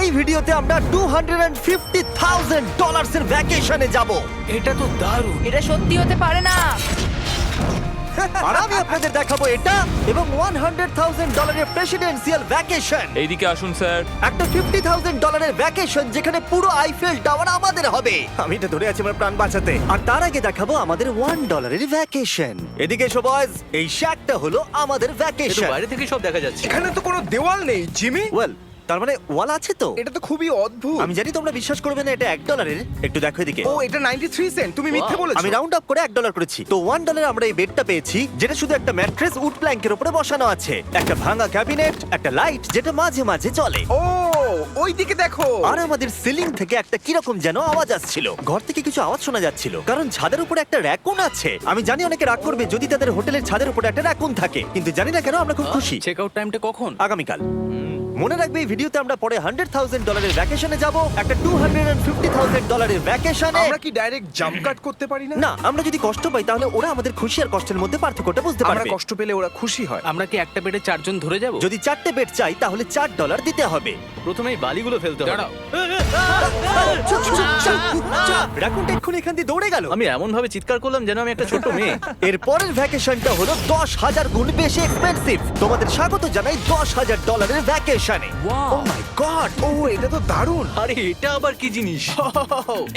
এই ভিডিওতে আমরা $250,000 এর ভ্যাকেশনে যাব। এটা তো দারুণ। এটা সত্যি হতে পারে না। আর আমি আপনাদের দেখাবো এটা এবং $100,000 এর প্রেসিডেন্সিয়াল ভ্যাকেশন। এইদিকে আসুন স্যার। একটা $50,000 এর ভ্যাকেশন যেখানে পুরো আইফেল টাওয়ার আমাদের হবে। আমি এটা ধরে আছি আমার প্রাণ বাঁচাতে। আর তার আগে দেখাবো আমাদের $1 এর ভ্যাকেশন। এদিকে এসো বয়স, এই শ্যাকটা হলো আমাদের এটা ভ্যাকেশন। বাইরে থেকে সব দেখা যাচ্ছে। এখানে তো কোনো দেওয়াল নেই জিমি। ওয়েল, তার মানে ওয়াল আছে তো? এটা তো খুবই অদ্ভুত। আমি জানি তোমরা বিশ্বাস করবে না, এটা $1 এর। একটু দেখো এদিকে। ও এটা 93 সেন্ট, তুমি মিথ্যে বলেছো। আমি রাউন্ড আপ করে $1 করেছি। তো $1 আমরা এই বেডটা পেয়েছি, যেটা শুধু একটা ম্যাট্রেস উড প্ল্যাঙ্কের উপরে বসানো আছে, একটা ভাঙা ক্যাবিনেট, একটা লাইট যেটা মাঝে মাঝে চলে, ও ওই দিকে দেখো। আর আমাদের সিলিং থেকে একটা কিরকম যেন আওয়াজ আসছিল। ঘর থেকে কিছু আওয়াজ শোনা যাচ্ছিল, কারণ ছাদের উপরে একটা র‍্যাকুন আছে। আমি জানি অনেকে রাগ করবে যদি তাদের হোটেলের ছাদের উপরে একটা র‍্যাকুন থাকে, কিন্তু জানি না কেন আমরা খুব খুশি। চেক আউট টাইমটা কখন? আগামীকাল। মনে রাখবে এই ভিডিওতে আমরা পরে $100,000 এর ভ্যাকেশনে যাব, একটা $250,000 এর ভ্যাকেশনে। আমরা কি ডাইরেক্ট জাম্প কাট করতে পারি না? না, আমরা যদি কষ্ট পাই তাহলে ওরা আমাদের খুশি আর কষ্টের মধ্যে পার্থক্যটা বুঝতে আমরা পারবে। কষ্ট পেলে ওরা খুশি হয়। আমরা কি একটা বেডে 4 জন ধরে যাব? যদি 4টে বেড চাই তাহলে $4 দিতে হবে। প্রথমে এই বালিগুলো ফেলতে হবে। দাঁড়াও, রাকুনটা এক্ষুনি এখান দিয়ে দৌড়ে গেল। আমি এমন ভাবে চিৎকার করলাম যেন আমি একটা ছোট মেয়ে। এর পরের ভ্যাকেশনটা হলো 10,000 গুণ বেশি এক্সপেন্সিভ। তোমাদের স্বাগত জানাই $10,000 এর ভ্যাকেশনে। Wow! ও মাই গড! ও এটা তো দারুণ। আরে এটা আবার কি জিনিস?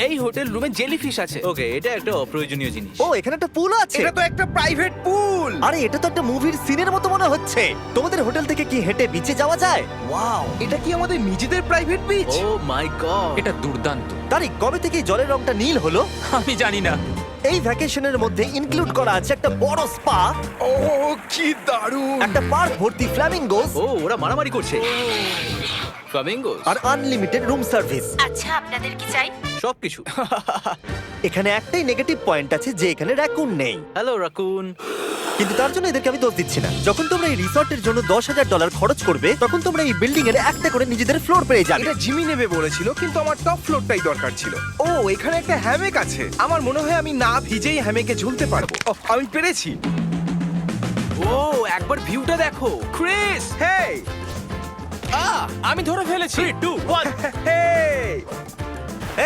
এই হোটেল রুমে জেলিফিশ আছে। ওকে, এটা একটা অপ্রয়োজনীয় জিনিস। ও এখানে একটা পুল আছে। এটা তো একটা প্রাইভেট পুল। আরে এটা তো একটা মুভির সিনের মতো মনে হচ্ছে। তোমাদের হোটেল থেকে কি হেঁটে বিচে যাওয়া যায়? ওয়াও! এটা কি আমাদের নিজেদের প্রাইভেট বিচ? ও মাই গড, এটা দুর্দান্ত। তারিক, কবে থেকে এই জলের রংটা নীল হলো? আমি জানি না। এই ভ্যাকেশনের মধ্যে ইনক্লুড করা আছে একটা বড় স্পা, ও কি দারুণ। একটা পার্ক ভর্তি ফ্ল্যামিঙ্গোস, ও ওরা মারামারি করছে। ফ্লামিঙ্গোস আর আনলিমিটেড রুম সার্ভিস। আচ্ছা, আপনাদের কি চাই? সবকিছু। এখানে একটাই নেগেটিভ পয়েন্ট আছে যে এখানে র‍্যাকুন নেই, হ্যালো রাকুন। কিন্তু তার জন্য এদেরকে আমি দোষ দিচ্ছি না। যখন তোমরা এই রিসর্টের জন্য $10,000 খরচ করবে, তখন তোমরা এই বিল্ডিং এর একটা করে নিজেদের ফ্লোর পেয়ে যাবে। এটা জিমি নেবে বলেছিল, কিন্তু আমার টপ ফ্লোরটাই দরকার ছিল। ও এখানে একটা হ্যামেক আছে। আমার মনে হয় আমি না ভিজেই হ্যামেকে ঝুলতে পারবো। ও আমি পেরেছি। ও একবার ভিউটা দেখো ক্রিস। হেই আমি ধরে ফেলেছি। 3 2 1 হেই।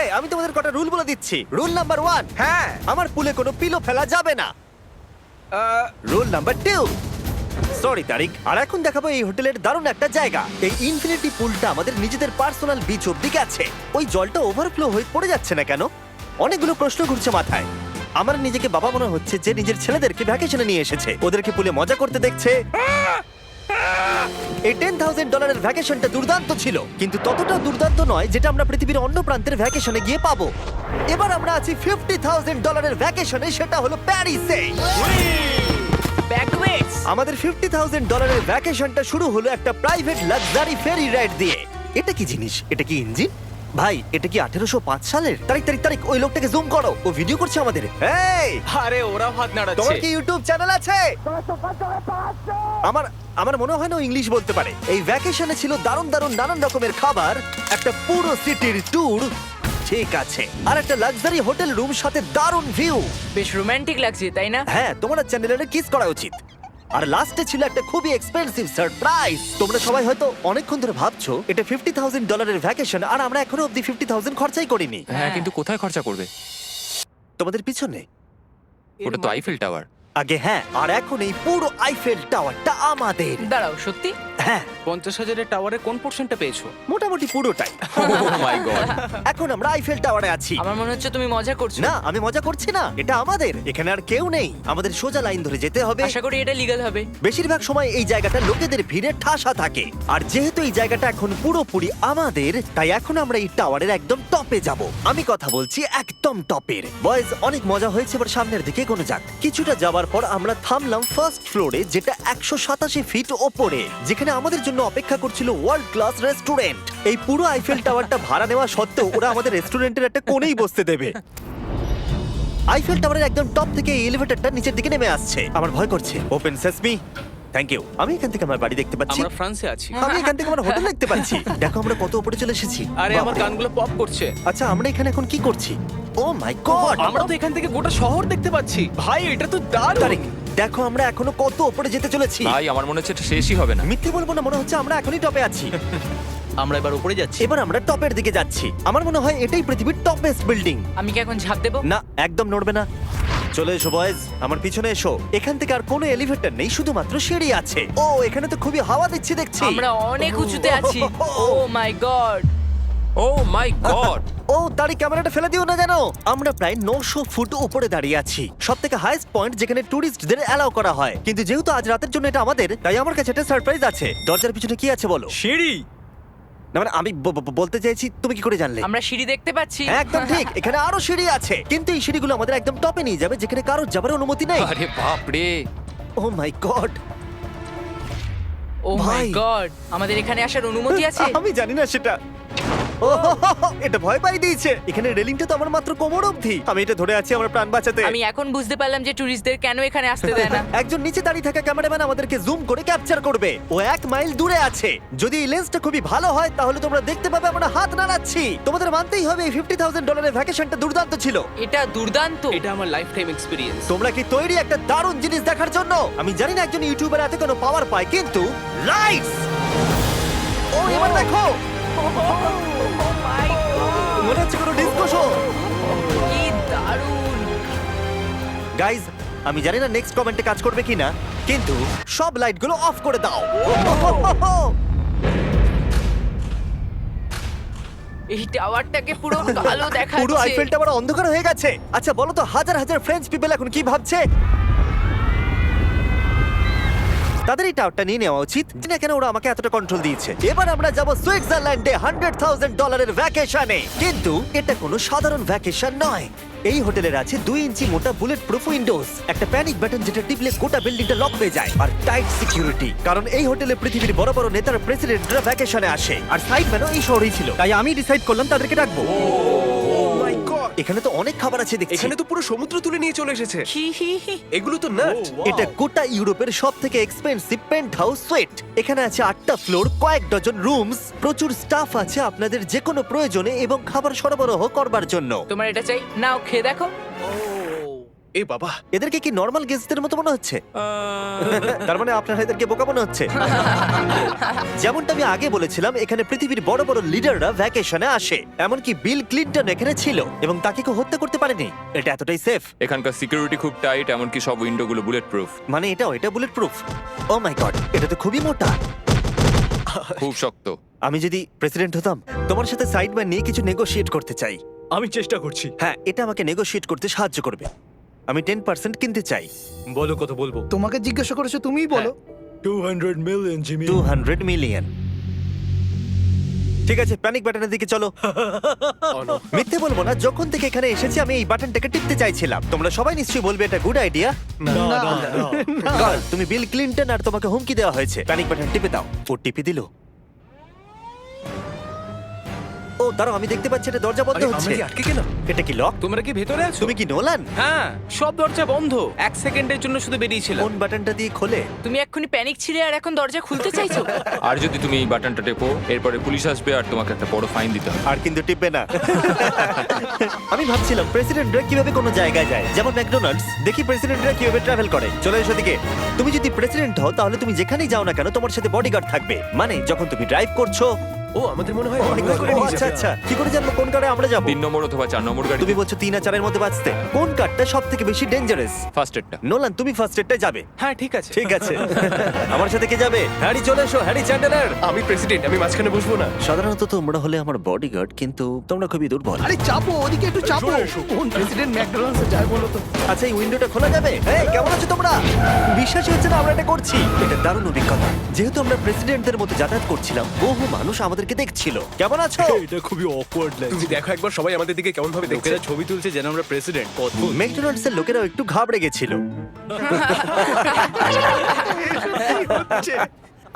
এই, আমি তোমাদের কটা রুল বলে দিচ্ছি। রুল নাম্বার 1, হ্যাঁ আমার পুলে কোনো পিলো ফেলা যাবে না। রুল নাম্বার 2, সরি তারিক। আর এখন দেখাবো এই হোটেলের দারুণ একটা জায়গা। এই ইনফিনিটি পুলটা আমাদের নিজেদের পার্সোনাল বিচ অব্দি গেছে। ওই জলটা ওভারফ্লো হয়ে পড়ে যাচ্ছে না কেন? অনেকগুলো প্রশ্ন ঘুরছে মাথায়। আমার নিজেকে বাবা মনে হচ্ছে যে নিজের ছেলেদেরকে ভ্যাকেশনে নিয়ে এসেছে, ওদেরকে পুলে মজা করতে দেখছে। এই $10,000 এর ভ্যাকেশনটা দুর্দান্ত ছিল, কিন্তু ততটা দুর্দান্ত নয় যেটা আমরা পৃথিবীর অন্য প্রান্তের ভ্যাকেশনে গিয়ে পাবো। এবার আমরা আছি $50,000 এর ভ্যাকেশনে, সেটা হলো প্যারিসে। ব্যাকওয়েটস। আমাদের $50,000 এর ভ্যাকেশনটা শুরু হলো একটা প্রাইভেট লাক্সারি ফেরি রাইড দিয়ে। এটা কি জিনিস? এটা কি ইঞ্জিন? ভাই, এটা কি 1805 সালের? তারিক, ওই লোকটাকে জুম করো, ও ভিডিও করছে আমাদের। এই, আরে ওরা হাত তোমার নাড়াচ্ছে। কি ইউটিউব চ্যানেল আছে? আমার মনে হয় না ও ইংলিশ বলতে পারে। এই ভ্যাকেশনে ছিল দারুণ দারুণ নানান রকমের খাবার, একটা পুরো সিটির ট্যুর, ঠিক আছে, আর একটা লাক্সারি হোটেল রুম সাথে দারুণ ভিউ। বেশ রোমান্টিক লাগছে, তাই না? হ্যাঁ, তোমার চ্যানেলের কিস করা উচিত। আর লাস্টে ছিল একটা খুবই এক্সপেন্সিভ সারপ্রাইজ। তোমরা সবাই হয়তো অনেকক্ষণ ধরে ভাবছো এটা $50,000 এর ভ্যাকেশন, আর আমরা এখনো অব্দি 50,000 খরচাই করিনি। হ্যাঁ, কিন্তু কোথায় খরচা করবে? তোমাদের পিছনে ওটা তো আইফেল টাওয়ার। আগে হ্যাঁ, আর এখন এই পুরো আইফেল টাওয়ারটা আমাদের। দাঁড়াও, সত্যি? হ্যাঁ, 50,000 এর টাওয়ারে কোন পোরশনটা পেয়েছো? মোটামুটি পুরোটাই। ও মাই গড। এখন আমরা আইফেল টাওয়ারে আছি। আমার মনে হচ্ছে তুমি মজা করছো। না, আমি মজা করছি না, এটা আমাদের। এখানে আর কেউ নেই, আমাদের সোজা লাইন ধরে যেতে হবে। আশা করি এটা লিগ্যাল হবে। বেশিরভাগ সময় এই জায়গাটা লোকেদের ভিড়ে ঠাসা থাকে, আর যেহেতু এই জায়গাটা এখন পুরোপুরি আমাদের, তাই এখন আমরা এই টাওয়ারের একদম টপে যাব। আমি কথা বলছি একদম টপের। বয়েজ, অনেক মজা হয়েছে, এবার সামনের দিকে এগোনো যাক। কিছুটা যাবার পর আমরা থামলাম ফার্স্ট ফ্লোরে, যেটা 187 ফিট ওপরে, যেখানে আমাদের জন্য অপেক্ষা করছিল ওয়ার্ল্ড ক্লাস রেস্টুরেন্ট। এই পুরো আইফেল টাওয়ারটা ভাড়া নেওয়া সত্ত্বেও ওরা আমাদের রেস্টুরেন্টের একটা কোণেই বসতে দেবে। আইফেল টাওয়ারের একদম টপ থেকে এই এলিভেটরটা নিচের দিকে নেমে আসছে। আমার ভয় করছে। Open sesame. Thank you. আমি এখান থেকে আমার বাড়ি দেখতে পাচ্ছি। আমরা ফ্রান্সে আছি। আমি এখান থেকে আমার হোটেল দেখতে পাচ্ছি। দেখো আমরা কত উপরে চলে এসেছি। আরে আমার বাপরে। কানগুলো পপ করছে। আচ্ছা, আমরা এখানে এখন কি করছি? ও মাই গড, আমরা তো এখান থেকে গোটা শহর দেখতে পাচ্ছি। ভাই এটা তো দারুণ। তারিক, দেখো আমরা এখনো কত উপরে যেতে চলেছি। ভাই, আমার মনে হচ্ছে এটা শেষই হবে না। মিথ্যে বলবো না, মনে হচ্ছে আমরা এখনই টপে আছি। আমরা এবার উপরে যাচ্ছি। এবার আমরা টপের দিকে যাচ্ছি। আমার মনে হয় এটাই পৃথিবীর টপেস্ট বিল্ডিং। আমি কি এখন ঝাঁপ দেবো? না, একদম নড়বে না। চলে এসো বয়েজ, আমার পিছনে এসো। এখান থেকে আর কোনো এলিভেটর নেই, শুধুমাত্র সিঁড়ি আছে। ও, এখানে তো খুবই হাওয়া দিচ্ছে দেখছি। আমরা অনেক উঁচুতে আছি। ও মাই গড! ও মাই গড! ও, তারই ক্যামেরাটা ফেলে দিও না জানো। আমরা প্রায় 900 ফুট উপরে দাঁড়িয়ে আছি, সব থেকে হাইস্ট পয়েন্ট যেখানে টুরিস্টদের অ্যালাউ করা হয়। কিন্তু যেহেতু আজ রাতের জন্য এটা আমাদের, তাই আমার কাছে একটা সারপ্রাইজ আছে। দরজার পিছনে কি আছে বলো? সিঁড়ি। না মানে আমি বলতে চাইছি, তুমি কি করে জানলে? আমরা সিঁড়ি দেখতে পাচ্ছি। একদম ঠিক, এখানে আরো সিঁড়ি আছে, কিন্তু এই সিঁড়িগুলো আমাদের একদম টপে নিয়ে যাবে, যেখানে কারোর যাবার অনুমতি নেই। আরে বাপ রে! ও মাই গড! ও মাই ভাই। গড! আমাদের এখানে আসার অনুমতি আছে? আমি জানি না সেটা। ও, এটা ভয় পাই দিয়েছে। এখানে রেলিংটা তো আমার মাত্র কোমর অবধি। আমি এটা ধরে আছি আমার প্রাণ বাঁচাতে। আমি এখন বুঝতে পারলাম যে টুরিস্টদের কেন এখানে আসতে দেয় না। একজন নিচে দাঁড়িয়ে থাকা ক্যামেরাম্যান আমাদেরকে জুম করে ক্যাপচার করবে। ও 1 মাইল দূরে আছে। যদি এই লেন্সটা খুবই ভালো হয় তাহলে তোমরা দেখতে পাবে আমরা হাত নাড়াচ্ছি। তোমাদের মানতেই হবে এই $50,000 ভ্যাকেশনটা দুর্দান্ত ছিল। এটা দুর্দান্ত। এটা আমার লাইফ টাইম এক্সপিরিয়েন্স। তোমরা কি তৈরি একটা দারুণ জিনিস দেখার জন্য? আমি জানি না একজন ইউটিউবার এত কোনো পাওয়ার পায়, কিন্তু লাইটস! ও, এবার দেখো, ও মাই গড! মনে হচ্ছে কোনো ডিসকো শো। কি দারুণ! গাইজ, আমি জানি না নেক্সট কমেন্টে কাজ করবে কিনা, কিন্তু সব লাইটগুলো অফ করে দাও। এই টাওয়ারটাকে পুরো কালো দেখাচ্ছে। পুরো আইফেল টাওয়ার অন্ধকার হয়ে গেছে। আচ্ছা বলো তো, হাজার হাজার ফ্রেঞ্চ পিপল এখন কি ভাবছে? তাদের এই টাওয়ারটা নিয়ে নেওয়া উচিত, না কেন ওরা আমাকে এতটা কন্ট্রোল দিয়েছে। এবার আমরা যাব সুইজারল্যান্ডে $100,000 ভ্যাকেশনে। কিন্তু এটা কোনো সাধারণ ভ্যাকেশন নয়। এই হোটেলের আছে 2 ইঞ্চি মোটা বুলেট প্রুফ উইন্ডোজ, একটা প্যানিক বাটন যেটা টিপলে গোটা বিল্ডিংটা লক হয়ে যায়, আর টাইট সিকিউরিটি। কারণ এই হোটেলে পৃথিবীর বড় বড় নেতার প্রেসিডেন্টরা ভ্যাকেশনে আসে, আর সাইডম্যানও এই শহরেই ছিল। তাই আমি ডিসাইড করলাম তাদেরকে ডাকবো। মাই গড, এখানে তো অনেক খাবার আছে দেখছি। এখানে তো পুরো সমুদ্র তুলে নিয়ে চলে এসেছে। হি হি হি। এগুলো তো নাট। এটা গোটা ইউরোপের সব থেকে এক্সপেন্সিভ পেন্ট হাউস সুইট। এখানে আছে 8টা ফ্লোর, কয়েক ডজন রুমস, প্রচুর স্টাফ আছে আপনাদের যে কোনো প্রয়োজনে এবং খাবার সরবরাহ করবার জন্য। তোমার এটা চাই? নাও খেয়ে দেখো। এ বাবা, এদেরকে কি নর্মাল গেস্টদের মতো মনে হচ্ছে? তার মানে আপনারা এদেরকে বোকা মনে হচ্ছে। যেমনটা আমি আগে বলেছিলাম, এখানে পৃথিবীর বড় বড় লিডাররা ভ্যাকেশনে আসে। এমনকি বিল ক্লিনটন এখানে ছিল এবং তাকে কেউ হত্যা করতে পারেনি। এটা এতটাই সেফ। এখানকার সিকিউরিটি খুব টাইট, এমনকি সব উইন্ডোগুলো বুলেট প্রুফ। মানে এটা বুলেট প্রুফ। ও মাই গড, এটা তো খুবই মোটা। খুব শক্ত। আমি যদি প্রেসিডেন্ট হতাম, তোমার সাথে সাইড বাই নিয়ে কিছু নেগোশিয়েট করতে চাই। আমি চেষ্টা করছি। হ্যাঁ, এটা আমাকে নেগোশিয়েট করতে সাহায্য করবে। আমি 10% কিনতে চাই। বলো কত বলবো? তোমাকে জিজ্ঞাসা করেছো, তুমিই বলো। 200 মিলিয়ন জিমি। 200 মিলিয়ন। ঠিক আছে, প্যানিক বাটনের দিকে চলো। মিথ্যে বলবো না, যখন থেকে এখানে এসেছি আমি এই বাটনটাকে টিপতে চাইছিলাম। তোমরা সবাই নিশ্চয়ই বলবে এটা গুড আইডিয়া। কারণ তুমি বিল ক্লিনটন আর তোমাকে হুমকি দেওয়া হয়েছে। প্যানিক বাটন টিপে দাও। ও টিপে দিল। ও দাঁড়াও, আমি দেখতে পাচ্ছি এটা দরজা বন্ধ আরে, হচ্ছে। আমরা কি আটকে গেলাম? এটা কি লক? তোমরা কি ভেতরে আছো? তুমি কি নোলান? হ্যাঁ, সব দরজা বন্ধ। 1 সেকেন্ডের জন্য শুধু বেরিয়েছিলাম। কোন বাটনটা দিয়ে খোলে? তুমি এক্ষুনি প্যানিক ছিলে আর এখন দরজা খুলতে চাইছো? আর যদি তুমি এই বাটনটা টেপো, এরপরে পুলিশ আসবে আর তোমাকে একটা বড় ফাইন দিতে হবে। আর কিন্তু টিপবে না। আমি ভাবছিলাম প্রেসিডেন্টরা কিভাবে কোনো জায়গায় যায়, যেমন ম্যাকডোনাল্ডস। দেখি প্রেসিডেন্টরা কিভাবে ট্রাভেল করে। চলে এসো দিকে। তুমি যদি প্রেসিডেন্ট হও তাহলে তুমি যেখানেই যাও না কেন তোমার সাথে বডিগার্ড থাকবে। মানে যখন তুমি ড্রাইভ করছো। ও, আমাদের মনে হয় ও, অনেক করে নিয়ে আচ্ছা যাবে। আচ্ছা, কি করে জানবো কোন কারে আমরা যাবো? 3 নম্বর অথবা 4 নম্বর গাড়ি। তুমি বলছো 3 আর 4 এর মধ্যে বাঁচতে। কোন কারটা সব থেকে বেশি ডেঞ্জারাস? ফার্স্ট এডটা। নোলান, তুমি ফার্স্ট এডটায় যাবে। হ্যাঁ, ঠিক আছে। ঠিক আছে। আমার সাথে কে যাবে? হ্যারি, চলে এসো। Harry Chandler. আমি প্রেসিডেন্ট, আমি মাঝখানে বসবো না। সাধারণত তোমরা হলে আমার বডিগার্ড, কিন্তু তোমরা খুবই দুর্বল। আরে চাপো, ওদিকে একটু চাপো। কোন প্রেসিডেন্ট ম্যাকডোনাল্ডসে যায় বলো তো? আচ্ছা, এই উইন্ডোটা খোলা যাবে? এই, কেমন আছো তোমরা? বিশ্বাসই হচ্ছে না আমরা এটা করছি। এটা দারুণ অভিজ্ঞতা। যেহেতু আমরা প্রেসিডেন্টদের মতো যাতায়াত করছিলাম, বহু মানুষ আমাদেরকে দেখছিল। কেমন আছো? এটা খুবই অকওয়ার্ড লাগছে। তুমি দেখো একবার সবাই আমাদের দিকে কেমন ভাবে দেখছে। লোকেরা ছবি তুলছে যেন আমরা প্রেসিডেন্ট। অদ্ভুত। ম্যাকডোনাল্ডস এর লোকেরাও একটু ঘাবড়ে গেছিল।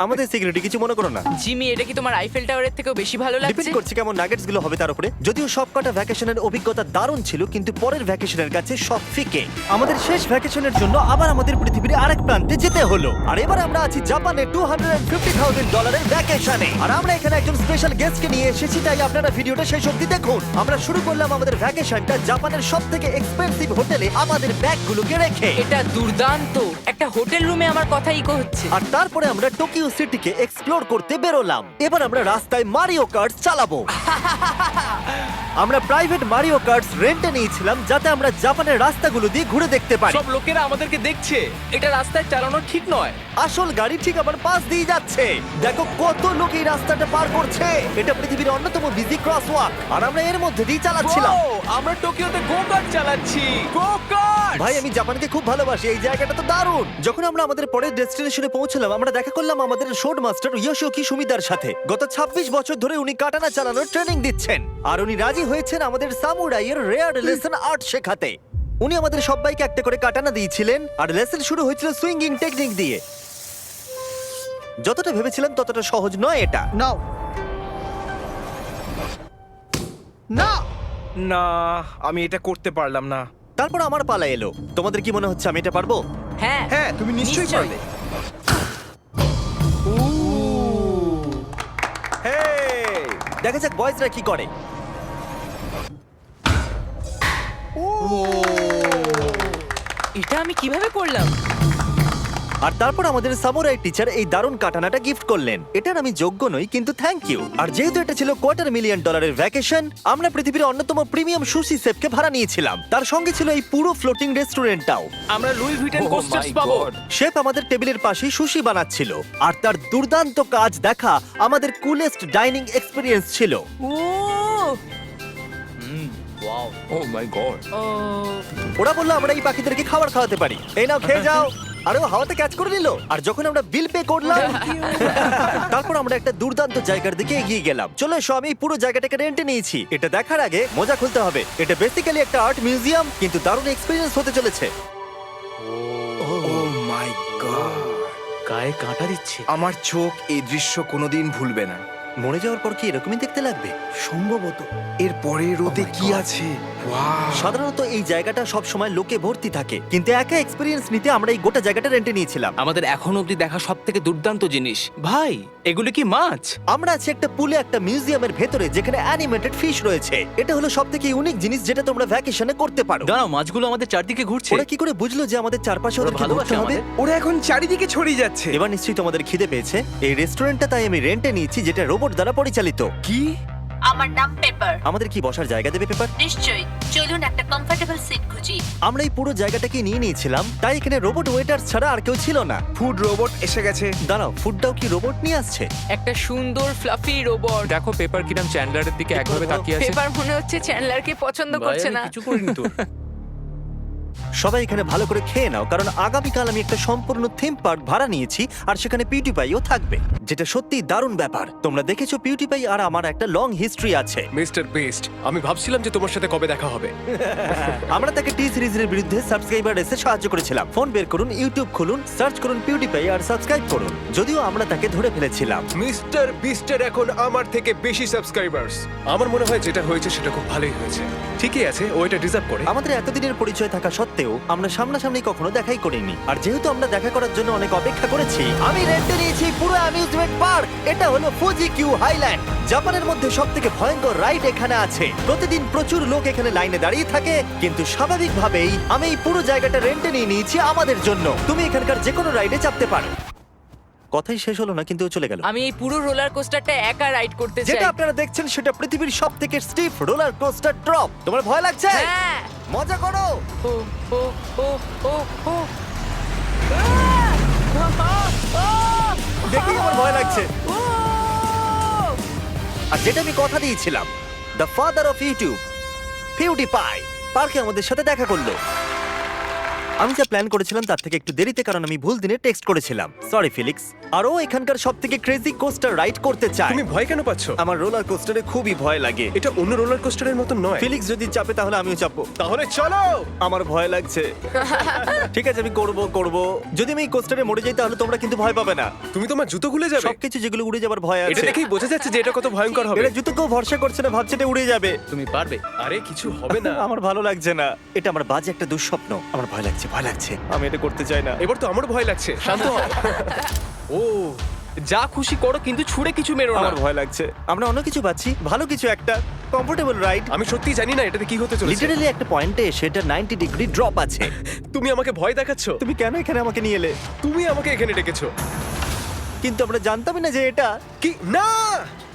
আমাদের সিকিউরিটি কিছু মনে করো না। জিমি, এটা কি তোমার আইফেল টাওয়ারের থেকেও বেশি ভালো লাগছে? ডিপেন্ড করছে কেমন নাগেটস গুলো হবে তার উপরে। যদিও সবকটা ভ্যাকেশনের অভিজ্ঞতা দারুণ ছিল, কিন্তু পরের ভ্যাকেশনের কাছে সব ফিকে। আমাদের শেষ ভ্যাকেশনের জন্য আবার আমাদের পৃথিবীর আরেক প্রান্তে যেতে হলো। আর এবার আমরা আছি জাপানে $250,000 ভ্যাকেশনে। আর আমরা এখানে একজন স্পেশাল গেস্টকে নিয়ে এসেছি, তাই আপনারা ভিডিওটা শেষ অবধি দেখুন। আমরা শুরু করলাম আমাদের ভ্যাকেশনটা জাপানের সবথেকে এক্সপেন্সিভ হোটেলে আমাদের ব্যাগগুলোকে রেখে। এটা দুর্দান্ত। একটা হোটেল রুমে আমার কথা ইকো হচ্ছে। আর তারপরে আমরা টোকিও সিটিকে এক্সপ্লোর করতে বেরোলাম। এবার আমরা রাস্তায় মারিও কার্ট চালাবো। আমরা প্রাইভেট মারিও কার্টস রেন্টে নিয়েছিলাম যাতে আমরা জাপানের রাস্তাগুলো দিয়ে ঘুরে দেখতে পারি। সব লোকেরা আমাদেরকে দেখছে, এটা রাস্তায় চালানো ঠিক নয়। আসল গাড়ি ঠিক আমার পাশ দিয়ে যাচ্ছে। দেখো কত লোক এই রাস্তাটা পার করছে। এটা পৃথিবীর অন্যতম বিজি ক্রসওয়াক আর আমরা এর মধ্যে দিয়ে চালাচ্ছিলাম। ও, আমরা টোকিওতে গো কার্ট চালাচ্ছি। গো কার্ট! ভাই আমি জাপানকে খুব ভালোবাসি, এই জায়গাটা তো দারুণ। যখন আমরা আমাদের পরের ডেস্টিনেশনে পৌঁছলাম আমরা দেখা করলাম আমাদের শোড মাস্টার ইয়োশিওকি সুমিদার সাথে। গত 26 বছর ধরে উনি কাটানা চালানোর ট্রেনিং দিচ্ছেন আর উনি রাজি হয়েছেন আমাদের সামুরাইয়ের রেয়ার লেসন আর্ট শেখাতে। উনি আমাদের সবাইকে একটা করে কাটানা দিয়েছিলেন আর লেসন শুরু হয়েছিল সুইঙ্গিং টেকনিক দিয়ে। যতটা ভেবেছিলাম ততটা সহজ নয় এটা। নাও না না, আমি এটা করতে পারলাম না। তারপর আমার পালা এলো। তোমাদের কি মনে হচ্ছে আমি এটা পারবো? হ্যাঁ হ্যাঁ, তুমি নিশ্চয়ই পারবে। হেই! দেখা যাক বয়েজরা কি করে। এটা আমি কিভাবে করলাম? আর তারপর আমাদের সামুরাই টিচার এই দারুণ কাটানাটা গিফট করলেন। এটার আমি যোগ্য নই কিন্তু থ্যাংক ইউ। আর যেহেতু এটা ছিল $250,000 ভ্যাকেশন, আমরা পৃথিবীর অন্যতম প্রিমিয়াম সুশি শেফকে ভাড়া নিয়েছিলাম। তার সঙ্গে ছিল এই পুরো ফ্লোটিং রেস্টুরেন্টটাও। আমরা লুই ভিটেন Oh কোস্টার্স my পাবো। God! শেফ আমাদের টেবিলের পাশেই সুশি বানাচ্ছিল আর তার দুর্দান্ত কাজ দেখা আমাদের কুলেস্ট ডাইনিং এক্সপিরিয়েন্স ছিল। ও ওয়াও। ও মাই গড! ও ওরা বললো আমরা এই পাখিদেরকে খাবার খাওয়াতে পারি, এই নাও খেয়ে যাও। আরে ও হাওয়াতে ক্যাচ করে নিল। আর যখন আমরা বিল পে করলাম তারপর আমরা একটা দুর্দান্ত জায়গার দিকে এগিয়ে গেলাম। চলে এসো, আমি এই পুরো জায়গাটাকে রেন্টে নিয়েছি। এটা দেখার আগে মজা খুলতে হবে। এটা বেসিক্যালি একটা আর্ট মিউজিয়াম কিন্তু দারুণ এক্সপেরিয়েন্স হতে চলেছে। ও মাই গড, গায়ে কাঁটা দিচ্ছে। আমার চোখ এই দৃশ্য কোনোদিন ভুলবে না। মরে যাওয়ার পর কি এরকমই দেখতে লাগবে? সম্ভবত এর পরের রোদে কি আছে? ওয়াও! সাধারণত এই জায়গাটা সব সময় লোকে ভর্তি থাকে কিন্তু একা এক্সপেরিয়েন্স নিতে আমরা এই গোটা জায়গাটা রেন্টে নিয়েছিলাম। আমাদের এখন অবধি দেখা সব থেকে দুর্দান্ত জিনিস। ভাই, এগুলো কি মাছ? আমরা আছি একটা পুলে একটা মিউজিয়ামের ভেতরে যেখানে অ্যানিমেটেড ফিশ রয়েছে। এটা হলো সবথেকে ইউনিক জিনিস যেটা তোমরা ভ্যাকেশনে করতে পারো। দাঁড়াও, মাছগুলো আমাদের চারদিকে ঘুরছে। ওরা কি করে বুঝলো যে আমাদের চারপাশে ওরা ওদেরকে ভালোবাসে ঘুরতে হবে? আমাদের। ওরা এখন চারিদিকে ছড়িয়ে যাচ্ছে। এবার নিশ্চয়ই তোমাদের খিদে পেয়েছে। এই রেস্টুরেন্টটা তাই আমি রেন্টে নিয়েছি যেটা রোবট দ্বারা পরিচালিত। কি? আমার নাম পেপার। আমাদের কি বসার জায়গা দেবে পেপার? নিশ্চয়ই, চলুন একটা কমফোর্টেবল সিট খুঁজি। আমরা এই পুরো জায়গাটাকে নিয়ে নিয়েছিলাম তাই এখানে রোবট ওয়েটার ছাড়া আর কেউ ছিল না। ফুড রোবট এসে গেছে। দাঁড়াও, ফুডটাও কি রোবট নিয়ে আসছে? একটা সুন্দর ফ্লাফি রোবট। দেখো পেপার কিরাম চ্যান্ডলারের দিকে একভাবে তাকিয়ে আছে। পেপার মনে হচ্ছে চ্যান্ডলারকে পছন্দ ভাই, করছে আমি না। কিছু করিনি তো। সবাই এখানে ভালো করে খেয়ে নাও কারণ আগামীকাল আমি একটা সম্পূর্ণ থিম পার্ক ভাড়া নিয়েছি আর সেখানে পিউটিপাইও থাকবে, যেটা সত্যিই দারুণ ব্যাপার। তোমরা দেখেছো পিউটিপাই আর আমার একটা লং হিস্ট্রি আছে। মিস্টার বেস্ট, আমি ভাবছিলাম যে তোমার সাথে কবে দেখা হবে। আমরা তাকে টি সিরিজের বিরুদ্ধে সাবস্ক্রাইবার রেসে সাহায্য করেছিলাম। ফোন বের করুন, ইউটিউব খুলুন, সার্চ করুন পিউটিপাই আর সাবস্ক্রাইব করুন। যদিও আমরা তাকে ধরে ফেলেছিলাম। মিস্টার বিস্টের এখন আমার থেকে বেশি সাবস্ক্রাইবার্স। আমার মনে হয় যেটা হয়েছে সেটা খুব ভালোই হয়েছে। ঠিকই আছে, ও এটা ডিজার্ভ করে। আমাদের এতদিনের পরিচয় থাকা সত্ত্বেও আমরা সামনাসামনি কখনো দেখাই করিনি। আর যেহেতু আমরা দেখা করার জন্য অনেক অপেক্ষা করেছি, আমি রেন্টে নিয়েছি পুরো অ্যামিউজমেন্ট পার্ক। এটা হলো ফুজি কিউ হাইল্যান্ড। জাপানের মধ্যে সবথেকে ভয়ঙ্কর রাইড এখানে আছে। প্রতিদিন প্রচুর লোক এখানে লাইনে দাঁড়িয়ে থাকে কিন্তু স্বাভাবিকভাবেই আমি এই পুরো জায়গাটা রেন্টে নিয়ে নিয়েছি আমাদের জন্য। তুমি এখানকার যে কোনো রাইডে চাপতে পারো। কথাই শেষ হলো না কিন্তু ও চলে গেল। আমি এই পুরো রোলার কোস্টারটা একা রাইড করতে চাই। যেটা আপনারা দেখছেন সেটা পৃথিবীর সবথেকে স্টিফ রোলার কোস্টার ড্রপ। তোমার ভয় লাগছে? হ্যাঁ। মজা করো। ও ও ও ও ও দেখেই আমার ভয় লাগছে। ও আর যেটা আমি কথা দিয়েছিলাম, দ্য ফাদার অফ ইউটিউব পিউটিপাই পার্কে আমাদের সাথে দেখা করলো। আমি যা প্ল্যান করেছিলাম তার থেকে একটু দেরিতে, কারণ আমি ভুল দিনে টেক্সট করেছিলাম। সরি ফিলিক্স। আর ও এখানকার সবথেকে ক্রেজি কোস্টার রাইড করতে চায়। তুমি ভয় কেন পাচ্ছ? আমার রোলার কোস্টারে খুবই ভয় লাগে। এটা অন্য রোলার কোস্টারের মতো নয়। ফিলিক্স যদি চাপে তাহলে আমিও চাপবো। তাহলে চলো। আমার ভয় লাগছে। ঠিক আছে, আমি করব। যদি আমি এই কোস্টারে মরে যাই তাহলে তোমরা কিন্তু ভয় পাবে না। তুমি তোমার জুতো খুলে যাবে। সবকিছু যেগুলো উড়ে যাবার ভয় এটা আছে। দেখেই বোঝা যাচ্ছে যে এটা কত ভয়ঙ্কর হবে। এরা জুতো কেউ ভরসা করছে না, ভাবছে এটা উড়ে যাবে। তুমি পারবে। আরে কিছু হবে না। আমার ভালো লাগছে না। এটা আমার বাজে একটা দুঃস্বপ্ন। আমার ভয় লাগছে। আমি এটা করতে চাই না। এবার তো আমারও ভয় লাগছে। শান্ত হও। ও, যা খুশি করো কিন্তু ছুঁড়ে কিছু মেরো না। আমার ভয় লাগছে। আমরা অন্য কিছু পাচ্ছি, ভালো কিছু একটা কমফোর্টেবল রাইড। আমি সত্যি জানি না এটাতে কি হতে চলেছে। লিটারালি একটা পয়েন্টে সেটা 90 ডিগ্রি ড্রপ আছে। তুমি আমাকে ভয় দেখাচ্ছ। তুমি কেন এখানে আমাকে নিয়ে এলে? তুমি আমাকে এখানে ডেকেছো। কিন্তু আমরা জানতামই না যে এটা কি না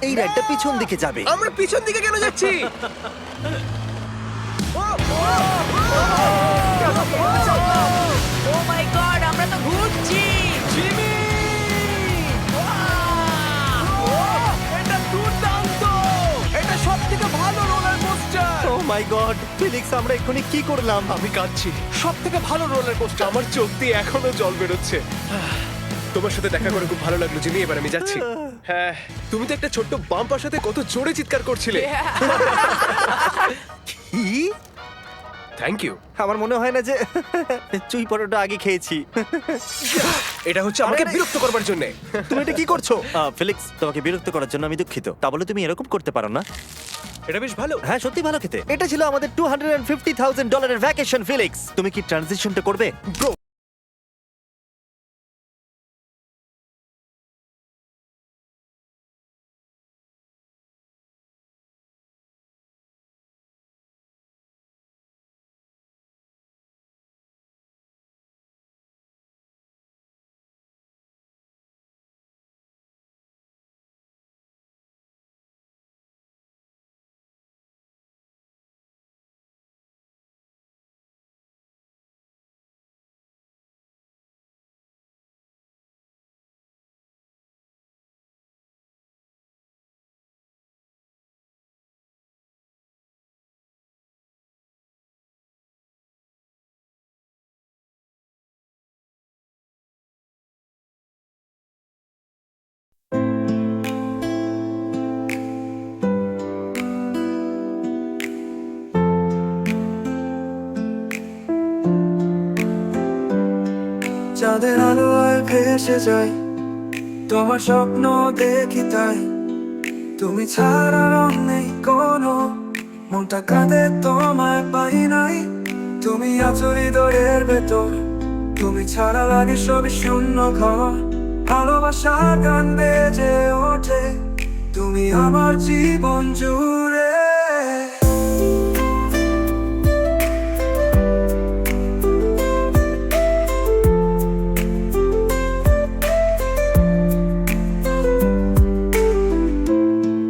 এই রাইডটা পিছন দিকে যাবে। আমরা পিছন দিকে কেন যাচ্ছি? ও মাই গড, আমরা তো ঘুরছি। এটা দুর্দান্ত! এটা সবথেকে ভালো রোলার কোস্টার! ও মাই গড, ফিলিক্স আমরা এক্ষুনি কি করলাম? আমি কাঁদছি। সবথেকে ভালো রোলার কোস্টার। আমার চোখ দিয়ে এখনো জল বেরোচ্ছে। তোমার সাথে দেখা করে খুব ভালো লাগলো জিমি। এবার আমি যাচ্ছি। হ্যাঁ, তুমি তো একটা ছোট্ট বাম্পার সাথে কত জোরে চিৎকার করছিলে। কি? Thank you. আমার মনে হয় না যে চুই পরোটা আগে খেয়েছি। এটা হচ্ছে আমাকে আরে, বিরক্ত করবার জন্য। তুমি এটা কি করছো? ফিলিক্স, তোমাকে বিরক্ত করার জন্য আমি দুঃখিত। তা বলে তুমি এরকম করতে পারো না। এটা বেশ ভালো। হ্যাঁ, সত্যি ভালো খেতে। এটা ছিল আমাদের $250,000 ভ্যাকেশন। ফিলিক্স, তুমি কি ট্রানজিশনটা করবে? ব্রো, চাঁদের আলোয় ভেসে যাই, তোমার স্বপ্ন দেখি তাই। তুমি ছাড়া রং নেই কোনো, মনটা কাঁদে তোমায় পাই নাই। তুমি আছো হৃদয়ের ভেতর, তুমি ছাড়া লাগে সবই শূন্য ঘর। ভালোবাসার গান বেজে ওঠে, তুমি আমার জীবন জুড়ে।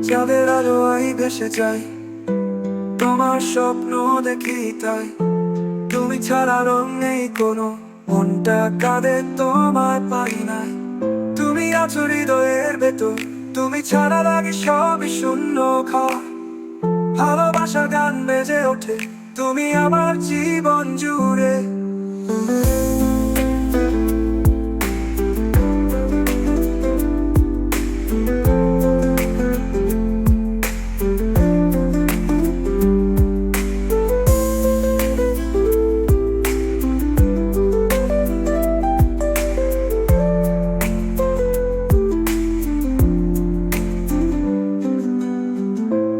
চাঁদের আলোয় ভেসে যাই, তোমার স্বপ্ন দেখি তাই। তুমি ছাড়া রং নেই কোনো, মনটা কাঁদে তোমায় পাই নাই। তুমি আছো হৃদয়ের ভেতর, তুমি ছাড়া লাগে সবই শূন্য ঘর। ভালোবাসার গান বেজে ওঠে, তুমি আমার জীবন জুড়ে।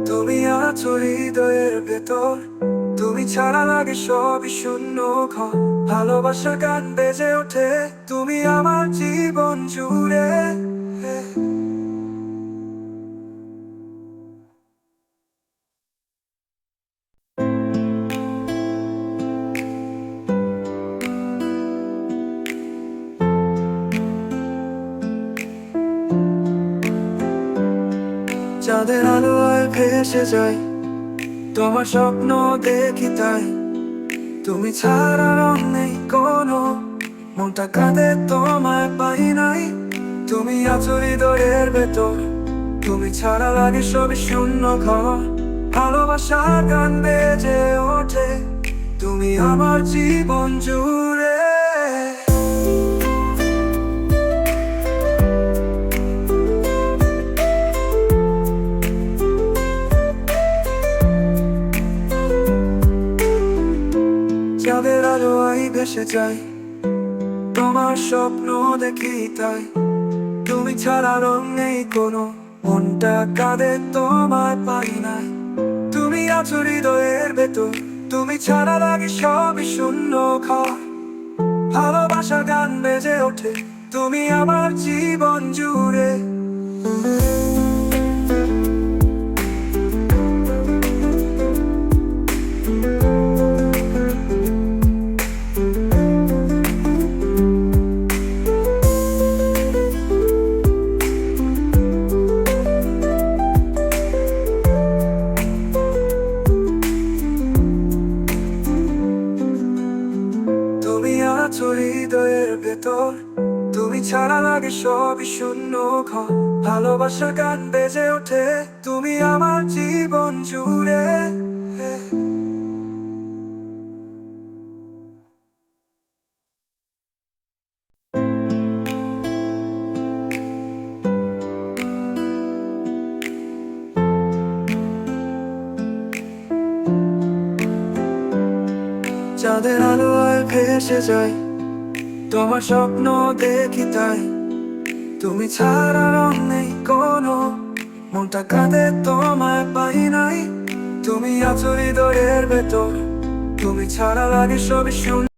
তুমি আছো হৃদয়ের ভেতর, তুমি ছাড়া লাগে সবই শূন্য ঘর। ভালোবাসার গান বেজে ওঠে, তুমি আমার জীবন জুড়ে। চাঁদের আলোয় ভেসে যাই, তোমার স্বপ্ন দেখি তাই। তুমি ছাড়া রং নেই কোনো, মনটা কাঁদে তোমায় পাই নাই। তুমি আছো হৃদয়ের ভেতর, তুমি ছাড়া লাগে সবই শূন্য ঘর। ভালোবাসার গান বেজে ওঠে, তুমি আমার জীবন জুড়ে। চাঁদের আলোয় ভেসে যাই, তোমার স্বপ্ন দেখি তাই। তুমি ছাড়া রং নেই কোনো, মনটা কাঁদে তোমায় পাই নাই। তুমি আছো হৃদয়ের ভেতর, তুমি ছাড়া লাগে সবই শূন্য ঘর। ভালোবাসার গান বেজে ওঠে, তুমি আমার জীবন জুড়ে। ছাড়া লাগে সবই শূন্য ঘর ভালোবাসার গান বেজে ওঠে তুমি আমার জীবন জুড়ে চাঁদের আলোয় ভেসে যাই তোমার স্বপ্ন দেখি তাই তুমি ছাড়া রং নেই কোনো মনটা কাঁদে তোমায় পাই নাই তুমি আছো হৃদয়ের ভেতর তুমি ছাড়া লাগে সবই শূন্য